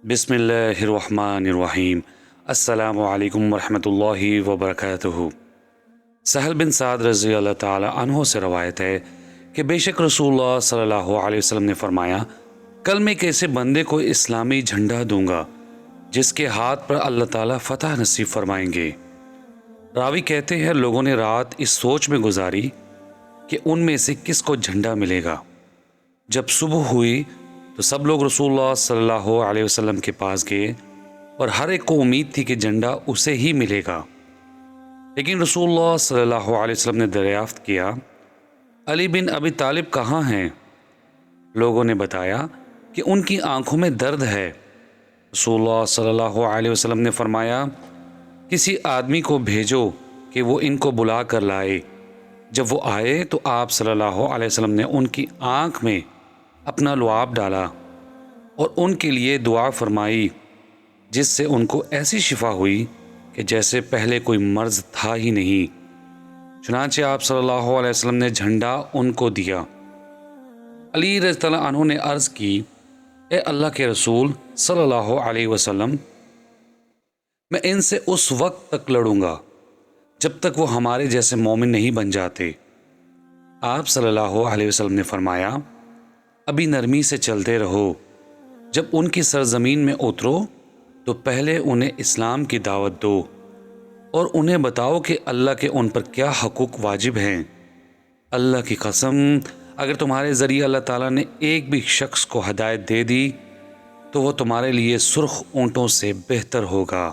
بسم اللہ الرحمن الرحیم۔ السلام علیکم ورحمۃ اللہ وبرکاتہ۔ سہل بن سعد رضی اللہ تعالی عنہ سے روایت ہے کہ بے شک رسول اللہ صلی اللہ علیہ وسلم نے فرمایا، کل میں ایک ایسے بندے کو اسلامی جھنڈا دوں گا جس کے ہاتھ پر اللہ تعالی فتح نصیب فرمائیں گے۔ راوی کہتے ہیں لوگوں نے رات اس سوچ میں گزاری کہ ان میں سے کس کو جھنڈا ملے گا۔ جب صبح ہوئی تو سب لوگ رسول اللہ صلی اللہ علیہ وسلم کے پاس گئے اور ہر ایک کو امید تھی کہ جھنڈا اسے ہی ملے گا، لیکن رسول اللہ صلی اللہ علیہ وسلم نے دریافت کیا، علی بن ابی طالب کہاں ہیں؟ لوگوں نے بتایا کہ ان کی آنکھوں میں درد ہے۔ رسول اللہ صلی اللہ علیہ وسلم نے فرمایا، کسی آدمی کو بھیجو کہ وہ ان کو بلا کر لائے۔ جب وہ آئے تو آپ صلی اللہ علیہ وسلم نے ان کی آنکھ میں اپنا لعاب ڈالا اور ان کے لیے دعا فرمائی، جس سے ان کو ایسی شفا ہوئی کہ جیسے پہلے کوئی مرض تھا ہی نہیں۔ چنانچہ آپ صلی اللہ علیہ وسلم نے جھنڈا ان کو دیا۔ علی رضی اللہ عنہ نے عرض کی، اے اللہ کے رسول صلی اللہ علیہ وسلم، میں ان سے اس وقت تک لڑوں گا جب تک وہ ہمارے جیسے مومن نہیں بن جاتے۔ آپ صلی اللہ علیہ وسلم نے فرمایا، ابھی نرمی سے چلتے رہو، جب ان کی سرزمین میں اترو تو پہلے انہیں اسلام کی دعوت دو اور انہیں بتاؤ کہ اللہ کے ان پر کیا حقوق واجب ہیں۔ اللہ کی قسم، اگر تمہارے ذریعے اللہ تعالیٰ نے ایک بھی شخص کو ہدایت دے دی تو وہ تمہارے لیے سرخ اونٹوں سے بہتر ہوگا۔